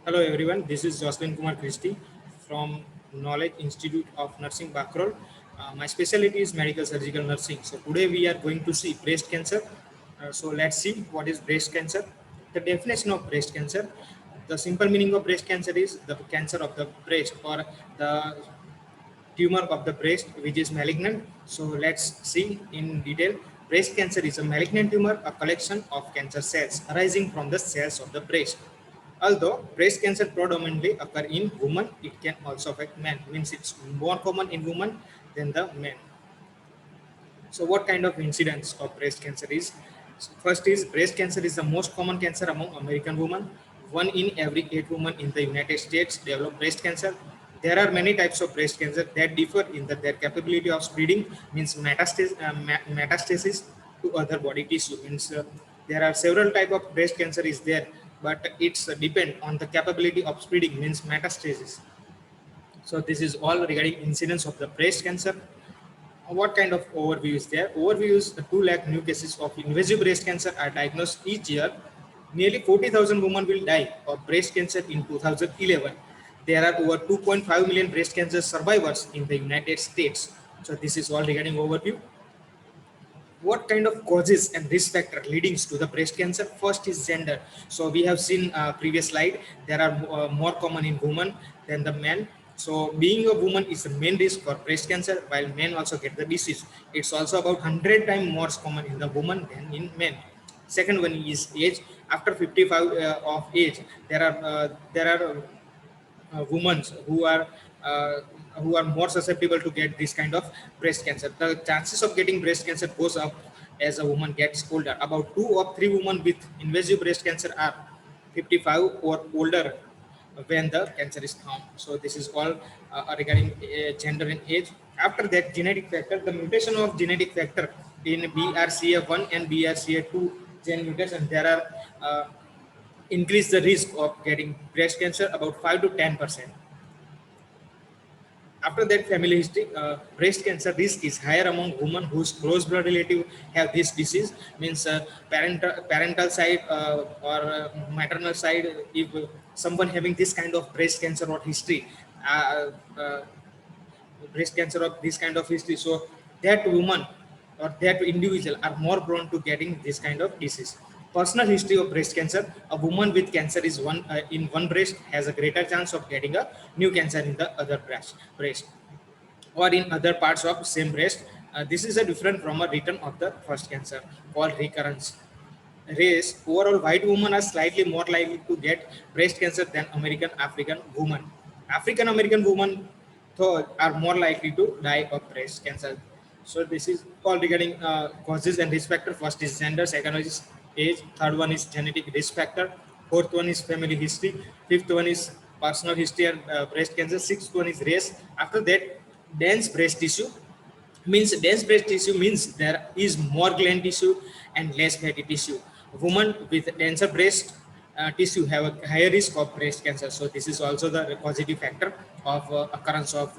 Hello everyone, this is Jocelyn Kumar Christie from Knowledge Institute of Nursing Bakrol. My specialty is medical surgical nursing. So today we are going to see breast cancer. So let's see what is breast cancer. The definition of breast cancer. The simple meaning of breast cancer is the cancer of the breast or the tumor of the breast which is malignant. So let's see in detail. Breast cancer is a malignant tumor, a collection of cancer cells arising from the cells of the breast. Although breast cancer predominantly occur in women, it can also affect men. Means it's more common in women than the men. So what kind of incidence of breast cancer is? First is breast cancer is the most common cancer among American women. One in every 8 women in the United States develop breast cancer. There are many types of breast cancer that differ in their capability of spreading, means metastasis to other body tissue. Means there are several type of breast cancer is there, but it's depend on the capability of spreading, means metastasis. So this is all regarding incidence of the breast cancer. What kind of overview is there? Overview is the 2 lakh new cases of invasive breast cancer are diagnosed each year. Nearly 40,000 women will die of breast cancer in 2011. There are over 2.5 million breast cancer survivors in the United States. So this is all regarding overview. What kind of causes and risk factor leading to the breast cancer? First is gender. So we have seen previous slide, there are more common in women than the men. So being a woman is the main risk for breast cancer, while men also get the disease. It's also about 100 times more common in the woman than in men. Second one is age. After 55 of age, there are women uh, who are more susceptible to get this kind of breast cancer. The chances of getting breast cancer goes up as a woman gets older. About 2 of 3 women with invasive breast cancer are 55 or older when the cancer is found. So this is all regarding gender and age. After that, genetic factor, the mutation of genetic factor in BRCA1 and BRCA2 gene mutation, there are increase the risk of getting breast cancer about 5 to 10%. After that, family history, breast cancer risk is higher among women whose close blood relative have this disease. Means parental side or maternal side, if someone having this kind of breast cancer or history, uh, uh, breast cancer of this kind of history, so that woman or that individual are more prone to getting this kind of disease. Personal history of breast cancer, a woman with cancer is one in one breast has a greater chance of getting a new cancer in the other breast or in other parts of same breast. This is a different from a return of the first cancer called recurrence. Race, overall white women are slightly more likely to get breast cancer than American African women. African American women though are more likely to die of breast cancer. So this is all regarding causes and risk factor. First is gender, second one is age, third one is genetic risk factor, fourth one is family history, fifth one is personal history and breast cancer, sixth one is race. After that, dense breast tissue. Means dense breast tissue means there is more gland tissue and less fatty tissue. Women with denser breast tissue have a higher risk of breast cancer. So this is also the positive factor of occurrence of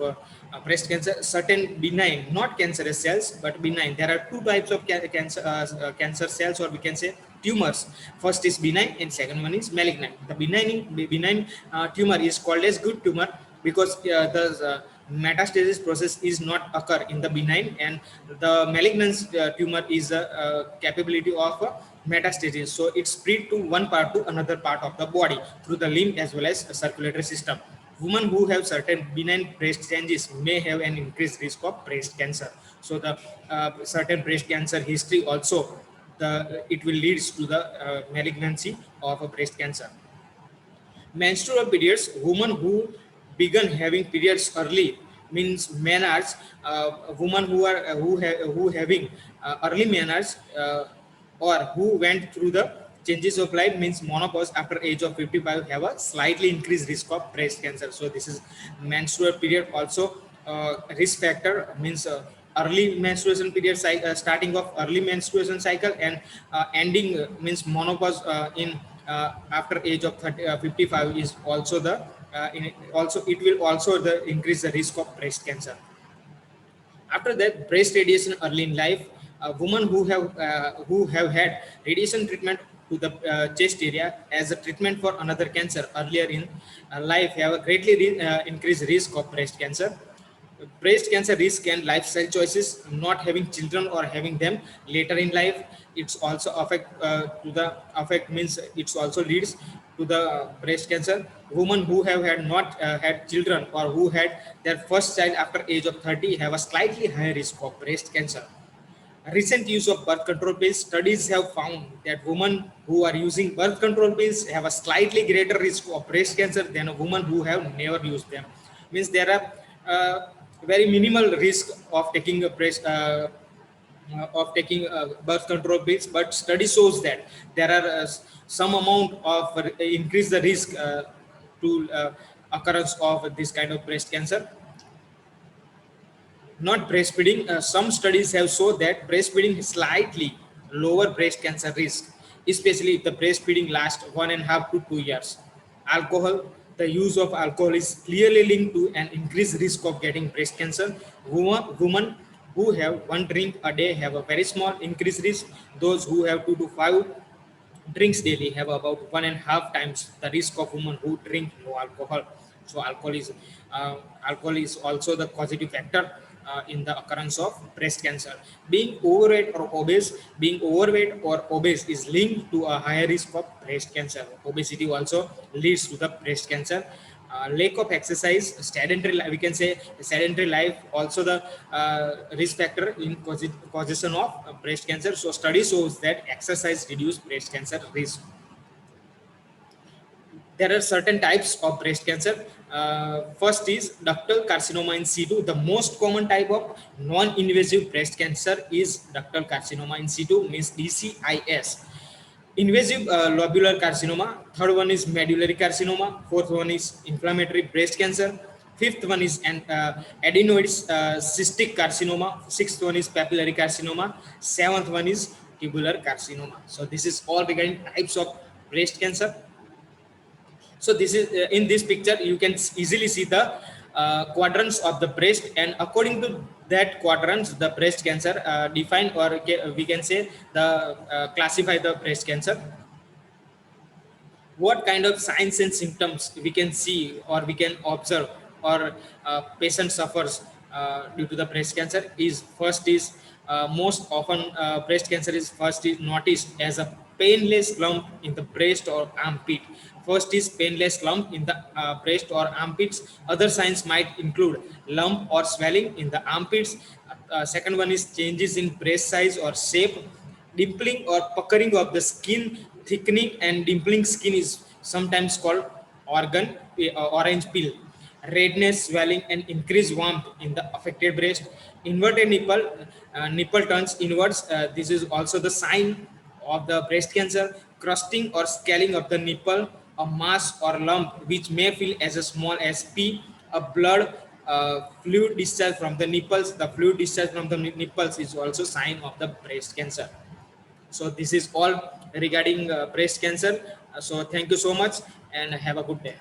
breast cancer. Certain benign, not cancerous cells but benign, there are two types of cancer cells, or we can say tumors. First is benign and second one is malignant. The benign tumor is called as good tumor because the metastasis process is not occur in the benign, and the malignant tumor is a capability of metastasis, so it's spread to one part to another part of the body through the lymph as well as circulatory system. Women who have certain benign breast changes may have an increased risk of breast cancer. So the certain breast cancer history also, the it will leads to the malignancy of a breast cancer. Menstrual periods, women who began having periods early, means menarche. Women who are who having early menarche, or who went through the changes of life, means menopause after age of 55, have a slightly increased risk of breast cancer. So this is menstrual period also risk factor. Means early menstruation period starting of early menstruation cycle and ending means menopause in after age of 55 is also the also it will also the increase the risk of breast cancer. After that, breast radiation early in life, women who have had radiation treatment to the chest area as a treatment for another cancer earlier in life have a greatly increased risk of breast cancer. Breast cancer risk and lifestyle choices, not having children or having them later in life, it's also affect means it's also leads to the breast cancer. Women who have had not had children or who had their first child after age of 30 have a slightly higher risk of breast cancer. Recent use of birth control pills, studies have found that women who are using birth control pills have a slightly greater risk of breast cancer than a woman who have never used them. Means there are very minimal risk of taking a birth control pills, but study shows that there are some amount of increase the risk to occurrence of this kind of breast cancer. Not breastfeeding. Some studies have shown that breastfeeding slightly lower breast cancer risk, especially if the breastfeeding lasts 1.5 to 2 years. Alcohol, the use of alcohol is clearly linked to an increased risk of getting breast cancer. Women who have one drink a day have a very small increased risk. Those who have 2 to 5 drinks daily have about 1.5 times the risk of women who drink no alcohol. So alcohol is also the causative factor in the occurrence of breast cancer. Being overweight or obese is linked to a higher risk of breast cancer. Obesity also leads to the breast cancer. Lack of exercise, we can say sedentary life, also the risk factor in causation of breast cancer. So study shows that exercise reduce breast cancer risk. There are certain types of breast cancer. First is ductal carcinoma in situ. The most common type of non-invasive breast cancer is ductal carcinoma in situ, means DCIS. Invasive lobular carcinoma. Third one is medullary carcinoma. Fourth one is inflammatory breast cancer. Fifth one is an adenoid cystic carcinoma. Sixth one is papillary carcinoma. Seventh one is tubular carcinoma. So this is all regarding types of breast cancer. So this is in this picture you can easily see the quadrants of the breast, and according to that quadrants the breast cancer define, or we can say the classify the breast cancer. What kind of signs and symptoms we can see or we can observe, or patient suffers due to the breast cancer is, first is most often breast cancer is first is noticed as a painless lump in the breast or armpit. First is painless lump in the breast or armpits. Other signs might include lump or swelling in the armpits. Second one is changes in breast size or shape. Dimpling or puckering of the skin, thickening and dimpling skin is sometimes called orange peel. Redness, swelling and increased warmth in the affected breast. Inverted nipple turns inwards. This is also the sign of the breast cancer. Crusting or scaling of the nipple, a mass or lump which may feel as small as pea, a blood fluid discharge from the nipples. The fluid discharge from the nipples is also sign of the breast cancer. So this is all regarding breast cancer. So thank you so much and have a good day.